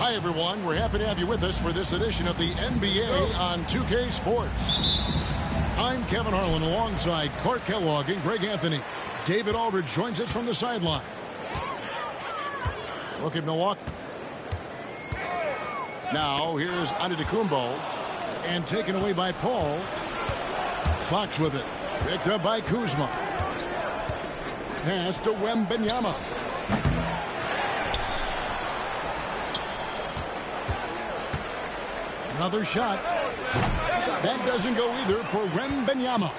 Hi, everyone. We're happy to have you with us for this edition of the NBA on 2K Sports. I'm Kevin Harlan alongside Clark Kellogg and Greg Anthony. David Aldridge joins us from the sideline. Look at Milwaukee. Now, here's Antetokounmpo. And taken away by Paul. Fox with it. Picked up by Kuzma. Pass to Wembanyama. Another shot. That doesn't go either for Wembanyama.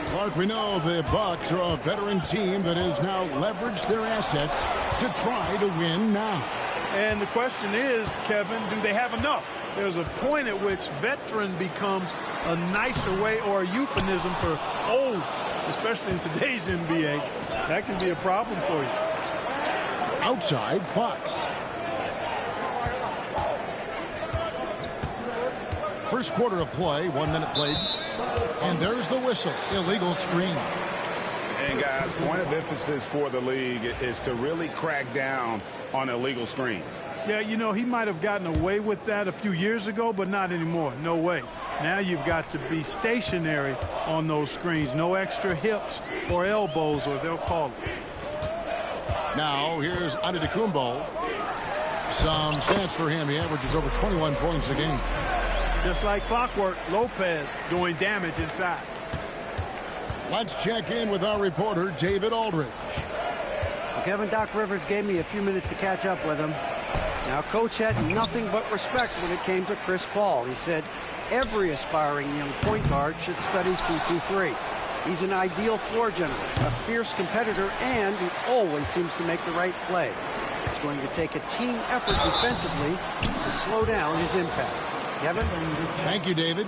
Clark, we know the Bucks are a veteran team that has now leveraged their assets to try to win now. And the question is, Kevin, do they have enough? There's a point at which veteran becomes a nicer way or a euphemism for old, especially in today's NBA. That can be a problem for you. Outside, Fox. First quarter of play, 1 minute played. And there's the whistle. Illegal screen. And guys, point of emphasis for the league is to really crack down on illegal screens. Yeah, you know, he might have gotten away with that a few years ago, but not anymore. No way. Now you've got to be stationary on those screens. No extra hips or elbows, or they'll call it. Now, here's Antetokounmpo. Some stats for him. He averages over 21 points a game. Just like clockwork, Lopez doing damage inside. Let's check in with our reporter, David Aldridge. Well, Kevin, Doc Rivers gave me a few minutes to catch up with him. Now, Coach had nothing but respect when it came to Chris Paul. He said every aspiring young point guard should study CP3. He's an ideal floor general, a fierce competitor, and he always seems to make the right play. It's going to take a team effort defensively to slow down his impact. Kevin? Thank you, David.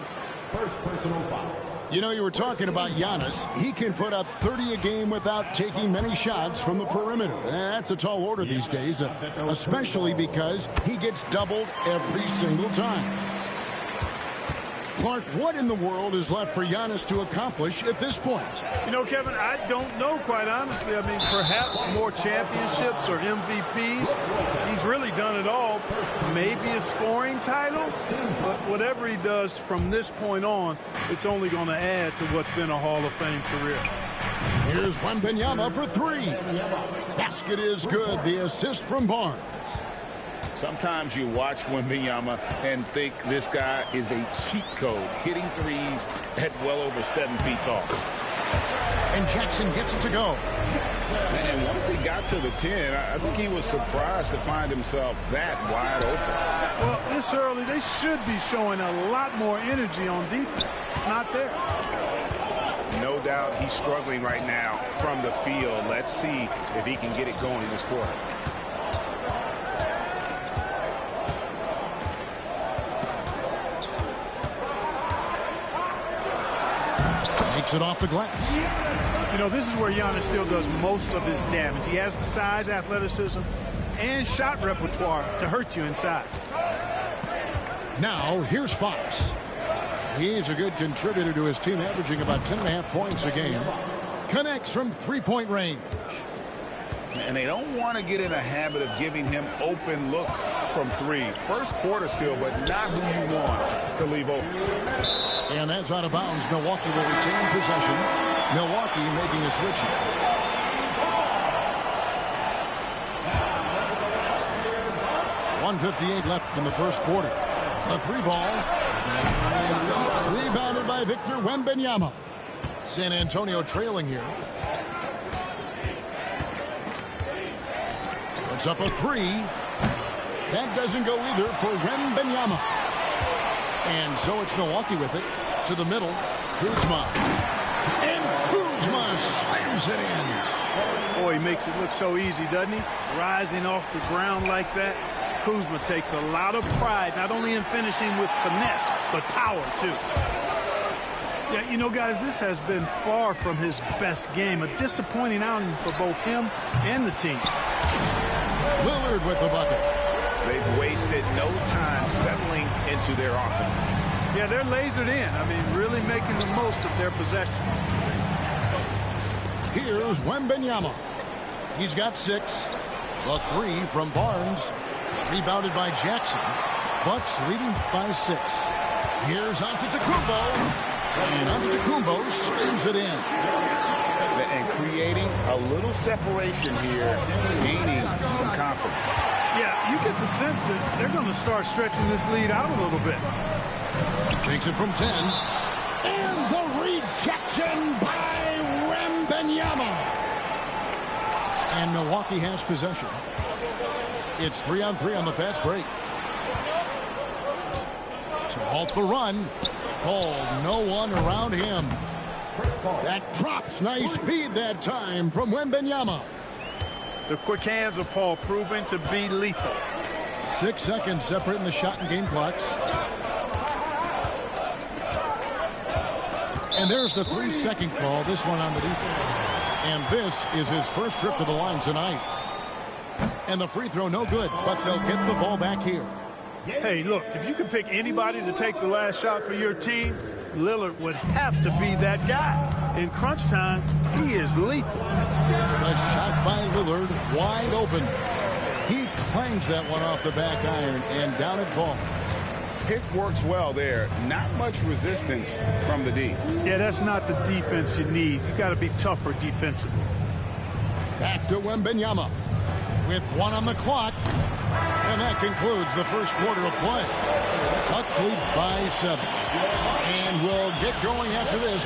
First personal foul. You know, you were talking about Giannis. He can put up 30 a game without taking many shots from the perimeter. That's a tall order these days, especially because he gets doubled every single time. Clark, what in the world is left for Giannis to accomplish at this point? You know, Kevin, I don't know, quite honestly. I mean, perhaps more championships or MVPs. He's really done it all. Maybe a scoring title, but whatever he does from this point on, it's only going to add to what's been a Hall of Fame career. Here's Wembanyama for three. Basket is good. The assist from Barnes. Sometimes you watch Wembanyama and think this guy is a cheat code, hitting threes at well over 7 feet tall. And Jackson gets it to go. And once he got to the 10, I think he was surprised to find himself that wide open. Well, this early, they should be showing a lot more energy on defense. It's not there. No doubt he's struggling right now from the field. Let's see if he can get it going this quarter. Takes it off the glass. You know, this is where Giannis still does most of his damage. He has the size, athleticism, and shot repertoire to hurt you inside. Now, here's Fox. He's a good contributor to his team, averaging about 10.5 points a game. Connects from three-point range. And they don't want to get in a habit of giving him open looks from three. First quarter still, but not who you want to leave open. And that's out of bounds. Milwaukee will retain possession. Milwaukee making a switch here. .158 left in the first quarter. A three ball. Rebounded by Victor Wembanyama. San Antonio trailing here. Puts up a three. That doesn't go either for Wembanyama. And so it's Milwaukee with it. To the middle. Kuzma. And Kuzma slams it in. Boy, he makes it look so easy, doesn't he? Rising off the ground like that. Kuzma takes a lot of pride, not only in finishing with finesse, but power, too. Yeah, you know, guys, this has been far from his best game. A disappointing outing for both him and the team. Lillard with the bucket. They've wasted no time settling into their offense. Yeah, they're lasered in. I mean, really making the most of their possessions. Here's Wembanyama. He's got 6. The three from Barnes. Rebounded by Jackson. Bucks leading by 6. Here's Antetokounmpo. And Antetokounmpo slams it in. And creating a little separation here, gaining some confidence. Yeah, you get the sense that they're going to start stretching this lead out a little bit. Takes it from 10. And the rejection by Wembanyama. And Milwaukee has possession. It's 3-on-3 on the fast break. To halt the run. Called, no one around him. That drops, nice feed that time from Wembanyama. The quick hands of Paul proving to be lethal. 6 seconds separating the shot and game clocks. And there's the 3-second call, this one on the defense. And this is his first trip to the line tonight. And the free throw no good, but they'll get the ball back here. Hey, look, if you could pick anybody to take the last shot for your team, Lillard would have to be that guy. In crunch time, he is lethal. A shot by Lillard, wide open. He clangs that one off the back iron, and down it falls. Pick works well there. Not much resistance from the D. Yeah, that's not the defense you need. You got to be tougher defensively. Back to Wembanyama with 1 on the clock. And that concludes the first quarter of play. Bucks lead by 7. And we'll get going after this.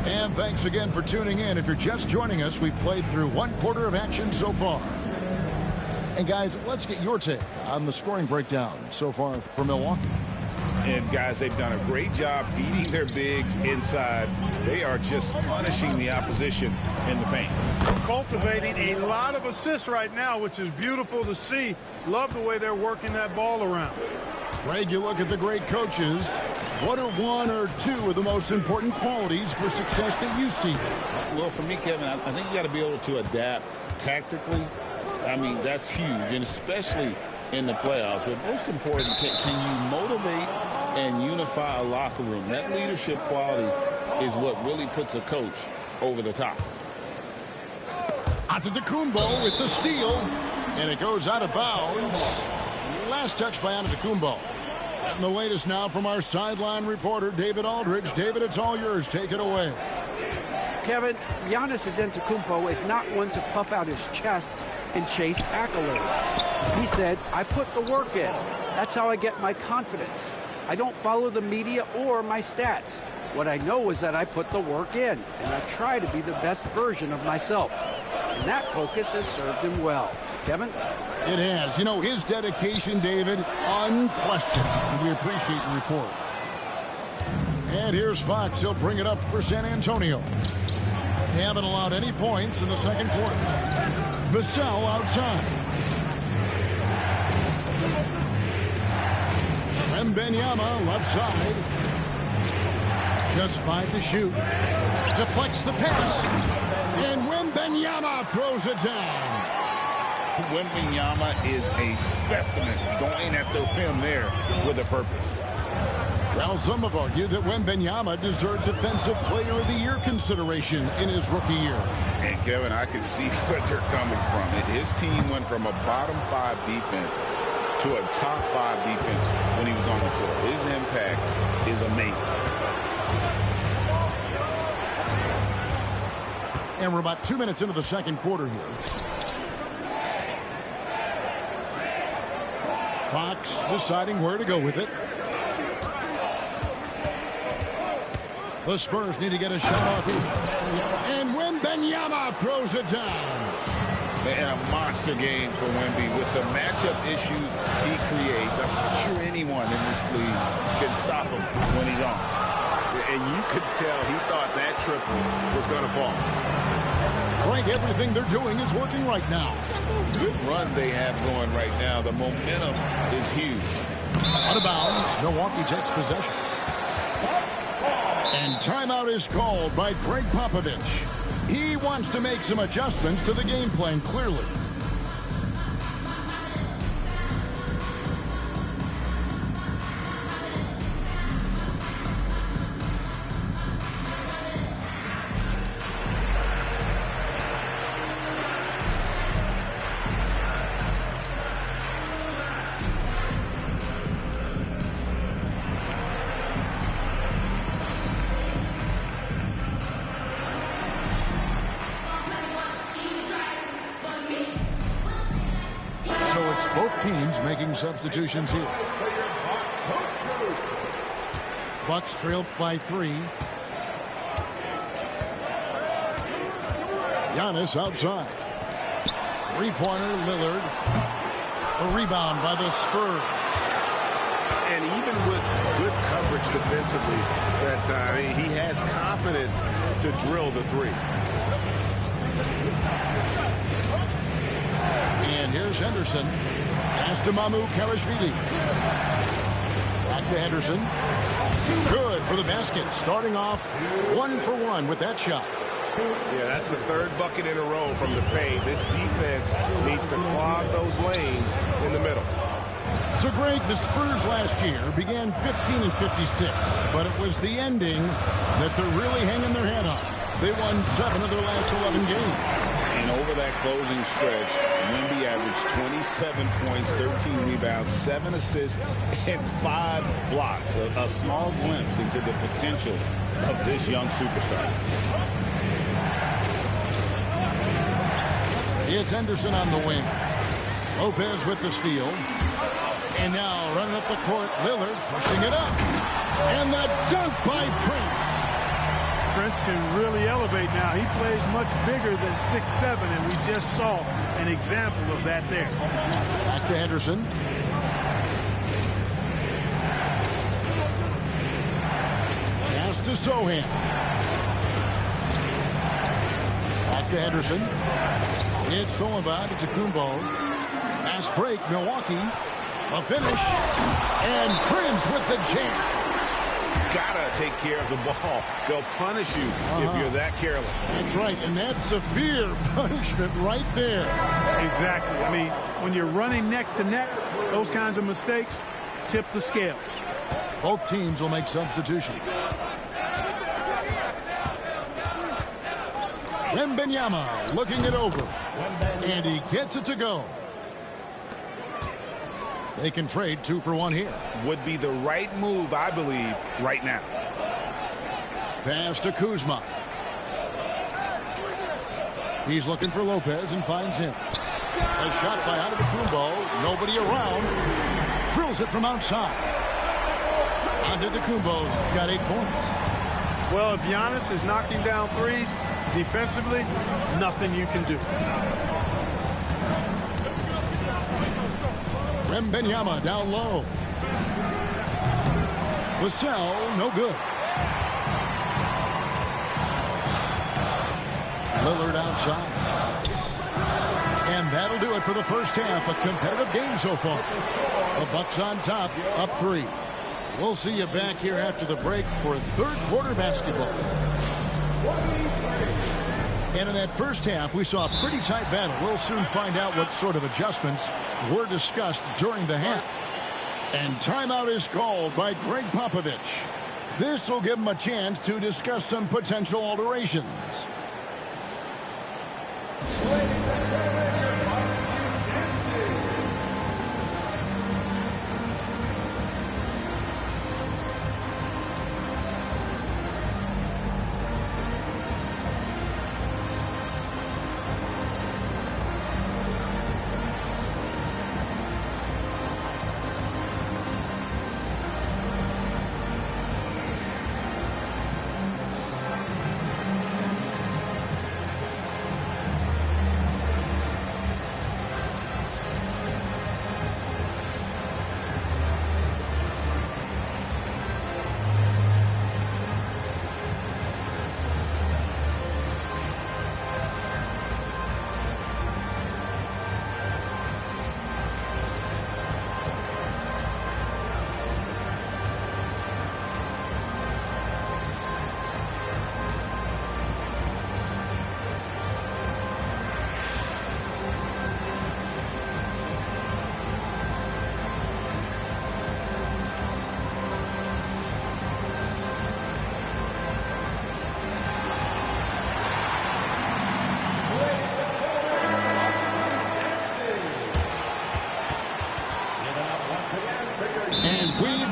And thanks again for tuning in. If you're just joining us, we've played through 1 quarter of action so far. And guys, let's get your take on the scoring breakdown so far for Milwaukee. And guys, they've done a great job feeding their bigs inside. They are just punishing the opposition in the paint. Cultivating a lot of assists right now, which is beautiful to see. Love the way they're working that ball around. Greg, you look at the great coaches. What are 1 or 2 of the most important qualities for success that you see? Well, for me, Kevin, I think you got to be able to adapt tactically. I mean, that's huge, and especially in the playoffs. But most important, can you motivate and unify a locker room? That leadership quality is what really puts a coach over the top. Antetokounmpo with the steal, and it goes out of bounds. Last touch by Antetokounmpo. And the latest now from our sideline reporter, David Aldridge. David, it's all yours. Take it away. Kevin, Giannis Antetokounmpo is not one to puff out his chest and chase accolades. He said, I put the work in. That's how I get my confidence. I don't follow the media or my stats. What I know is that I put the work in, and I try to be the best version of myself. And that focus has served him well. Kevin? It has. You know, his dedication, David, unquestioned. And we appreciate your report. And here's Fox. He'll bring it up for San Antonio. They haven't allowed any points in the second quarter. Vassell outside. Wembanyama left side. Just 5 to shoot. Deflects the pass. And Wembanyama throws it down. Wembanyama is a specimen going at the rim there with a purpose. Well, some have argued that Wembanyama deserved Defensive Player of the Year consideration in his rookie year. And, Kevin, I can see where they're coming from. His team went from a bottom 5 defense to a top 5 defense when he was on the floor. His impact is amazing. And we're about 2 minutes into the second quarter here. Fox deciding where to go with it. The Spurs need to get a shot off here. And Wembanyama throws it down. And a monster game for Wemby with the matchup issues he creates. I'm not sure anyone in this league can stop him when he's on. And you could tell he thought that triple was going to fall. Frank, everything they're doing is working right now. Good run they have going right now. The momentum is huge. Out of bounds. Milwaukee takes possession. And timeout is called by Greg Popovich. He wants to make some adjustments to the game plan, clearly. teams making substitutions here. Bucks trail by 3. Giannis outside. Three-pointer, Lillard. A rebound by the Spurs. And even with good coverage defensively that time, he has confidence to drill the 3. And here's Henderson. Pass to Mamoukelashvili. Back to Henderson. Good for the basket. Starting off 1 for 1 with that shot. Yeah, that's the 3rd bucket in a row from the paint. This defense needs to clog those lanes in the middle. So, Greg, the Spurs last year began 15-56, but it was the ending that they're really hanging their head on. They won 7 of their last 11 games. And over that closing stretch, Wemby averaged 27 points, 13 rebounds, 7 assists, and 5 blocks. A small glimpse into the potential of this young superstar. It's Henderson on the wing. Lopez with the steal. And now running up the court, Lillard pushing it up. And the dunk by Prince. Prince can really elevate now. He plays much bigger than 6'7", and we just saw an example of that there. Back to Henderson. Pass to Sohan. Back to Henderson. It's Solomon. It's a Kumbo. Fast break, Milwaukee. A finish. And Prince with the jam. Gotta take care of the ball. They'll punish you if you're that careless. That's right, and that's severe punishment right there. Exactly. I mean, when you're running neck to neck, those kinds of mistakes tip the scales. Both teams will make substitutions. Wembanyama looking it over. And he gets it to go. They can trade 2 for 1 here. Would be the right move, I believe, right now. Pass to Kuzma. He's looking for Lopez and finds him. A shot by Antetokounmpo. Nobody around. Drills it from outside. Antetokounmpo's got 8 points. Well, if Giannis is knocking down threes, defensively, nothing you can do. Wembanyama down low. Vassell, no good. Lillard outside. And that'll do it for the first half. A competitive game so far. The Bucks on top, up 3. We'll see you back here after the break for third quarter basketball. And in that first half, we saw a pretty tight battle. We'll soon find out what sort of adjustments were discussed during the half. And timeout is called by Greg Popovich. This will give him a chance to discuss some potential alterations.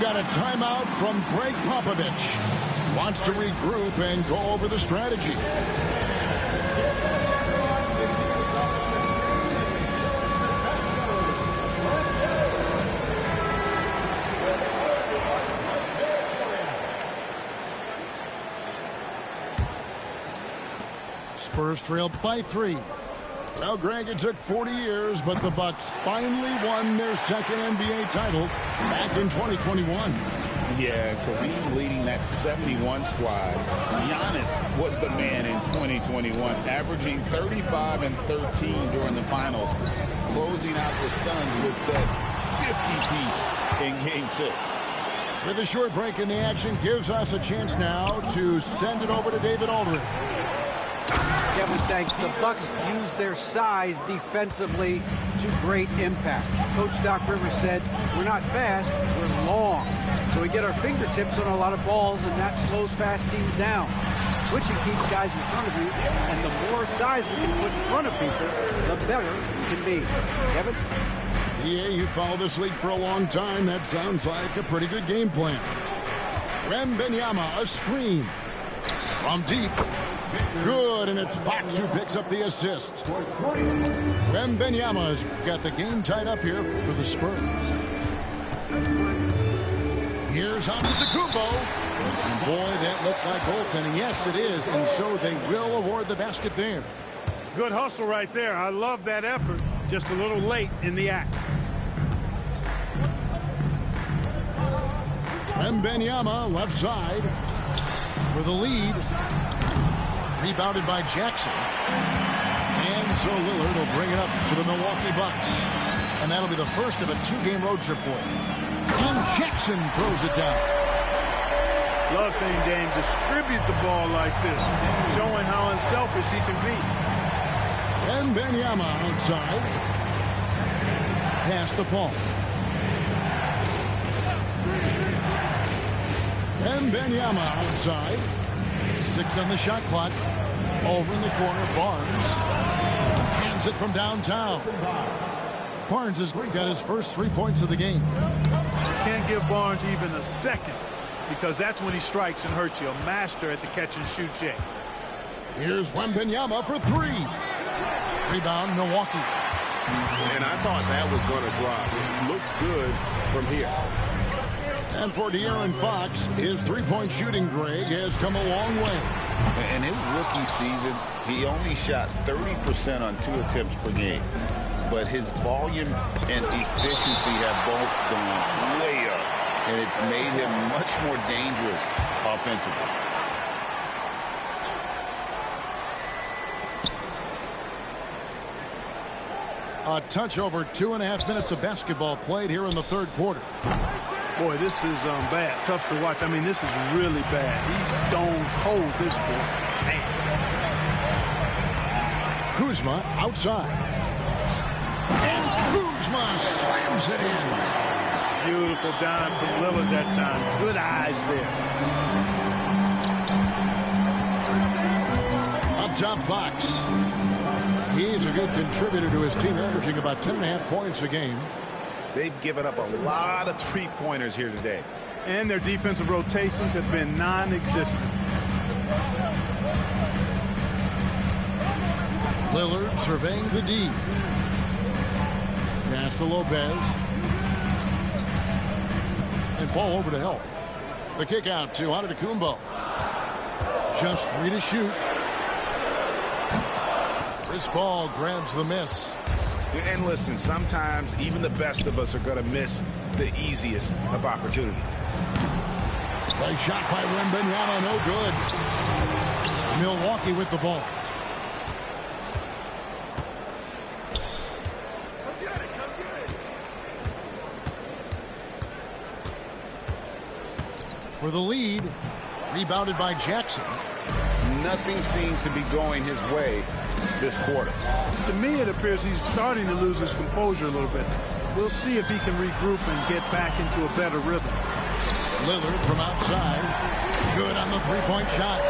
Got a timeout from Greg Popovich. Wants to regroup and go over the strategy. Spurs trail by 3. Well, Greg, it took 40 years, but the Bucks finally won their second NBA title back in 2021. Yeah, Kareem leading that 71 squad. Giannis was the man in 2021, averaging 35 and 13 during the finals, closing out the Suns with that 50-piece in Game 6. With a short break in the action, gives us a chance now to send it over to David Aldridge. Kevin, thanks. The Bucks use their size defensively to great impact. Coach Doc Rivers said, we're not fast, we're long. So we get our fingertips on a lot of balls, and that slows fast teams down. Switching keeps guys in front of you, and the more size we can put in front of people, the better we can be. Kevin? Yeah, you followed this league for a long time. That sounds like a pretty good game plan. Wembanyama, a screen. From deep. Good, and it's Fox who picks up the assist. Wembanyama's got the game tied up here for the Spurs. Here's Antetokounmpo. And boy, that looked like goaltending. Yes, it is, and so they will award the basket there. Good hustle right there. I love that effort. Just a little late in the act. Wembanyama, left side, for the lead. Rebounded by Jackson. And so Lillard will bring it up for the Milwaukee Bucks. And that'll be the first of a 2-game road trip for him. And Jackson throws it down. Love seeing Dame distribute the ball like this, showing how unselfish he can be. Wembanyama outside. Pass to Paul. Wembanyama outside. 6 on the shot clock. Over in the corner, Barnes. Hands it from downtown. Barnes has got his first 3 points of the game. You can't give Barnes even a second, because that's when he strikes and hurts you. A master at the catch-and-shoot check. Here's Wembanyama for 3. Rebound, Milwaukee. And I thought that was going to drop. It looked good from here. And for De'Aaron Fox, his 3-point shooting, Greg, has come a long way. In his rookie season, he only shot 30% on 2 attempts per game. But his volume and efficiency have both gone way up. And it's made him much more dangerous offensively. A touch over 2.5 minutes of basketball played here in the third quarter. Boy, this is bad. Tough to watch. I mean, this is really bad. He's stone cold, this boy. Man. Kuzma outside. And Kuzma slams it in. Beautiful dime from Lillard that time. Good eyes there. Up top, Fox. He's a good contributor to his team, averaging about 10.5 points a game. They've given up a lot of 3-pointers here today. And their defensive rotations have been non-existent. Lillard surveying the D. Pass to Lopez. And Paul over to help. The kick out to Antetokounmpo. Just 3 to shoot. Chris Paul grabs the miss. And listen, sometimes even the best of us are going to miss the easiest of opportunities. Nice shot by Wembanyama, no good. Milwaukee with the ball. For the lead, rebounded by Jackson. Nothing seems to be going his way this quarter. To me, it appears he's starting to lose his composure a little bit. We'll see if he can regroup and get back into a better rhythm. Lillard from outside. Good on the 3-point shot.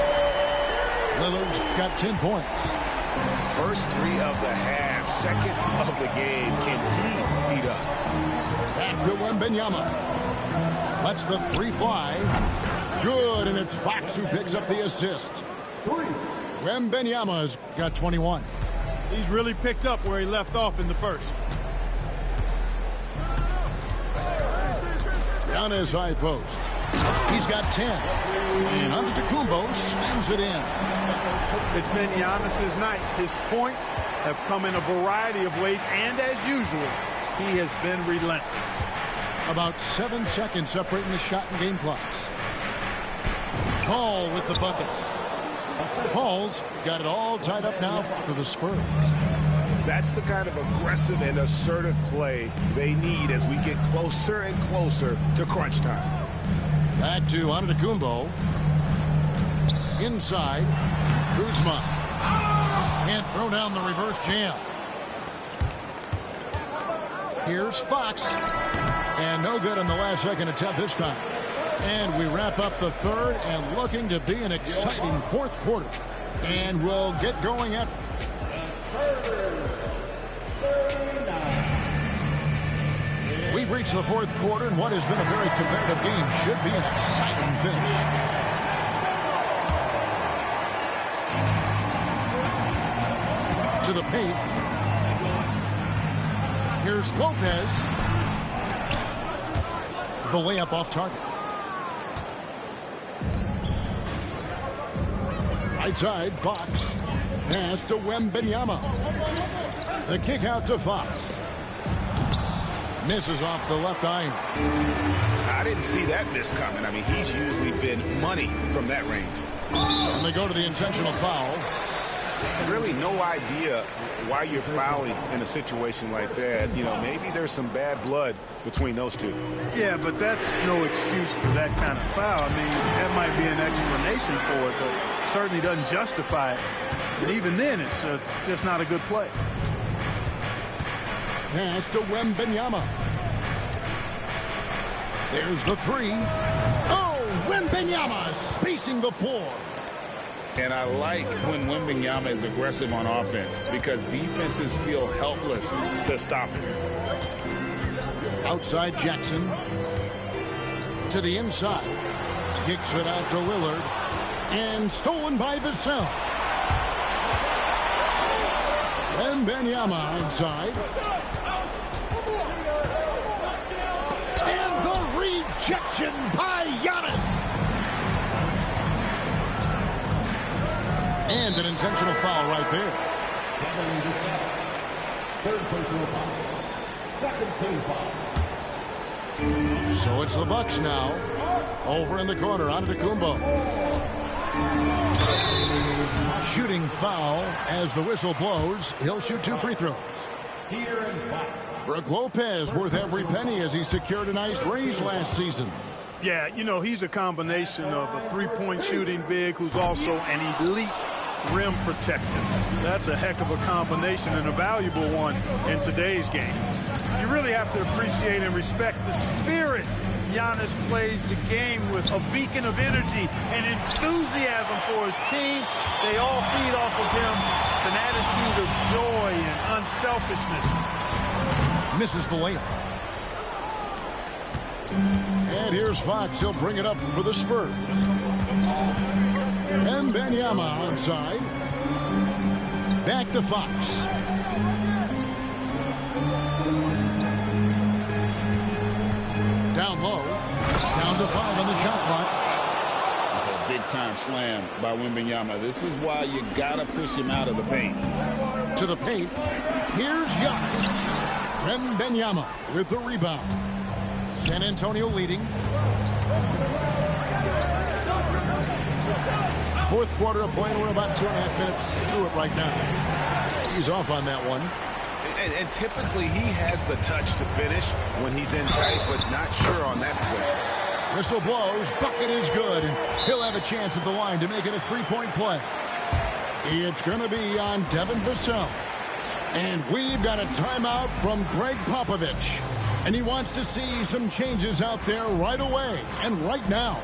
Lillard's got 10 points. First 3 of the half, second of the game. Can he beat up? Back to Wembanyama. Lets the 3 fly. Good, and it's Fox who picks up the assist. Wembanyama's got 21. He's really picked up where he left off in the first. Down his high post. He's got 10. And Antetokounmpo slams it in. It's been Giannis's night. His points have come in a variety of ways, and as usual, he has been relentless. About 7 seconds separating the shot and game clocks. Hall with the bucket. Hall's got it all tied up now for the Spurs. That's the kind of aggressive and assertive play they need as we get closer and closer to crunch time. Back to Antetokounmpo. Inside, Kuzma. And throw down the reverse jam. Here's Fox. And no good on the last second attempt this time. And we wrap up the third and looking to be an exciting fourth quarter. And we'll get going at... We've reached the fourth quarter, and what has been a very competitive game should be an exciting finish. To the paint. Here's Lopez. The layup off target. Right side, Fox. Pass to Wembanyama. The kick out to Fox. Misses off the left iron. I didn't see that miss coming. I mean, he's usually been money from that range. And they go to the intentional foul. Really no idea why you're fouling in a situation like that. You know, maybe there's some bad blood between those two. Yeah, but that's no excuse for that kind of foul. I mean, that might be an explanation for it, but certainly doesn't justify it. And even then, it's just not a good play. Pass to Wembanyama. There's the three. Oh, Wembanyama spacing the floor. And I like when Wembanyama is aggressive on offense because defenses feel helpless to stop him. Outside Jackson. To the inside. Kicks it out to Lillard. And stolen by Vassell. Wembanyama outside. And the rejection by Giannis. And an intentional foul right there. Third personal foul. Second team foul. So it's the Bucks now. Over in the corner, Antetokounmpo. Shooting foul as the whistle blows. He'll shoot 2 free throws. Brook Lopez worth every penny as he secured a nice raise last season. Yeah, you know, he's a combination of a three-point shooting big who's also an elite rim protector. That's a heck of a combination and a valuable one in today's game. You really have to appreciate and respect the spirit Giannis plays the game with, a beacon of energy and enthusiasm for his team. They all feed off of him, an attitude of joy and unselfishness. Misses the layup. And here's Fox. He'll bring it up for the Spurs. Wembanyama outside. Back to Fox. Down low. Down to 5 on the shot clock. A big-time slam by Wembanyama. This is why you got to push him out of the paint. To the paint. Here's Giannis. Wembanyama with the rebound. San Antonio leading. Fourth quarter of play, and we're about 2.5 minutes through it right now. He's off on that one. And typically he has the touch to finish when he's in tight, but not sure on that possession. Whistle blows. Bucket is good, and he'll have a chance at the line to make it a 3-point play. It's going to be on Devin Vassell. And we've got a timeout from Greg Popovich. And he wants to see some changes out there right away and right now.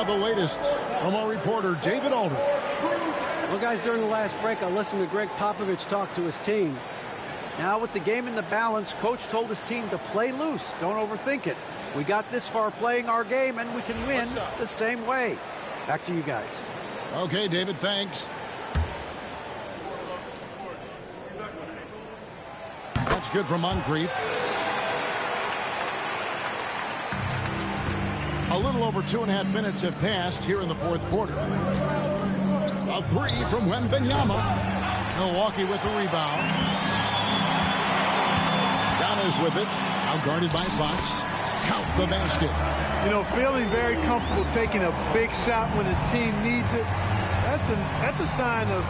the latest from our reporter, David Aldridge. Well, guys, during the last break, I listened to Greg Popovich talk to his team. Now, with the game in the balance, Coach told his team to play loose. Don't overthink it. We got this far playing our game, and we can win the same way. Back to you guys. Okay, David, thanks. That's good from Moncrief. A little over 2.5 minutes have passed here in the fourth quarter. A three from Wembanyama. Milwaukee with the rebound. Giannis with it. Now guarded by Fox. Count the basket. You know, feeling very comfortable taking a big shot when his team needs it. That's a sign of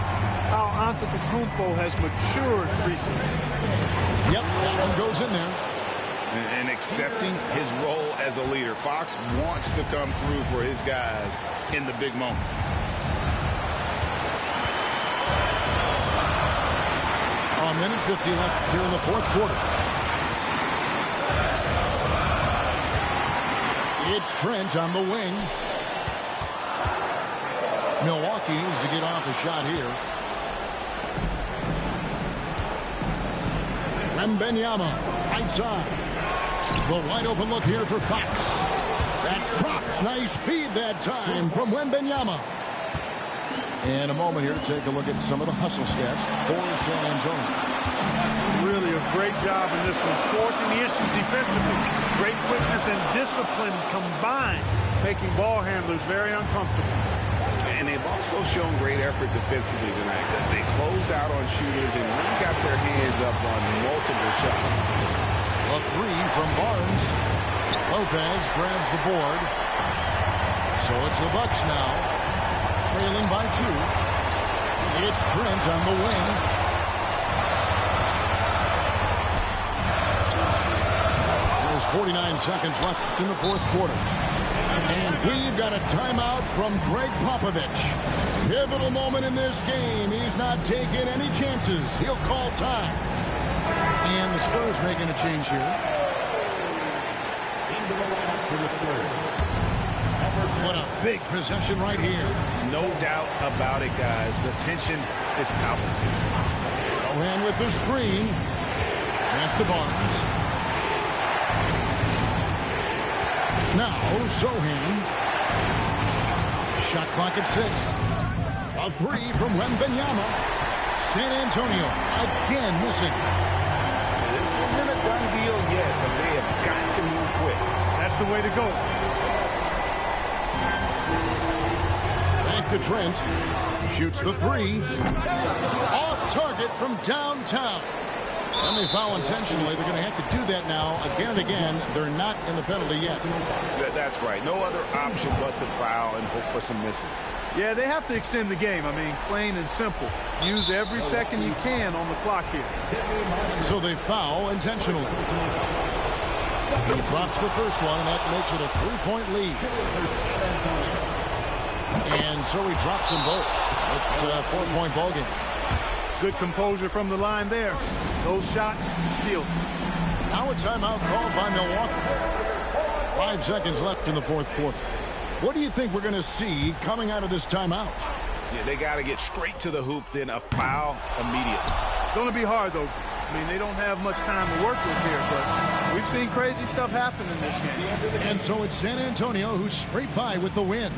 how Antetokounmpo has matured recently. Yep, that one goes in there. And accepting his role as a leader. Fox wants to come through for his guys in the big moments. A minute 50 left here in the fourth quarter. It's Trent on the wing. Milwaukee needs to get off a shot here. Wembanyama, right side. The wide open look here for Fox. That drops. Nice speed that time from Wembanyama. And a moment here to take a look at some of the hustle stats for San Antonio. Really a great job in this one, forcing the issues defensively. Great quickness and discipline combined, making ball handlers very uncomfortable. And they've also shown great effort defensively tonight. They closed out on shooters and really got their hands up on multiple shots. A three from Barnes. Lopez grabs the board. So it's the Bucks now, trailing by 2. It's Trent on the wing. There's 49 seconds left in the fourth quarter. And we've got a timeout from Greg Popovich. Pivotal moment in this game. He's not taking any chances. He'll call time. And the Spurs making a change here. Into the lineup for the Spurs. What a big possession right here. No doubt about it, guys. The tension is palpable. Sohan with the screen. Pass to Barnes. Now, Sohan. Shot clock at 6. A three from Wembanyama. San Antonio again missing. This isn't a done deal yet, but they have got to move quick. That's the way to go. Back to Trent. Shoots the three. Off target from downtown. And they foul intentionally. They're going to have to do that now again and again. They're not in the penalty yet. That's right. No other option but to foul and hope for some misses. Yeah, they have to extend the game. I mean, plain and simple. Use every second you can on the clock here. So they foul intentionally. He drops the first one, and that makes it a 3-point lead. And so he drops them both. It's a 4-point ball game. Good composure from the line there. Those shots sealed. Now a timeout called by Milwaukee. 5 seconds left in the fourth quarter. What do you think we're going to see coming out of this timeout? Yeah, they got to get straight to the hoop, then a foul immediately. It's going to be hard, though. I mean, they don't have much time to work with here, but we've seen crazy stuff happen in this game. And so it's San Antonio who's scraped by with the win.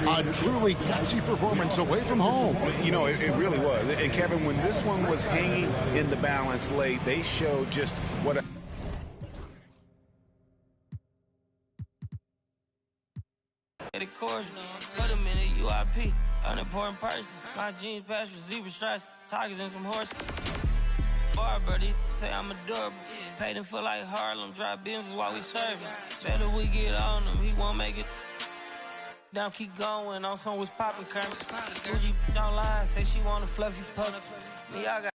A truly gutsy performance away from home. You know, it really was. And, Kevin, when this one was hanging in the balance late, they showed just what a... The course, put him in a UIP, unimportant person. My jeans patch with zebra stripes, tigers and some horses. Bar birdie, say I'm adorable. Paid him for like Harlem, drop business while we serving. Better we get on him, he won't make it. Down, keep going, on some was popping current. Gucci don't lie, say she want a fluffy pup. Me, I got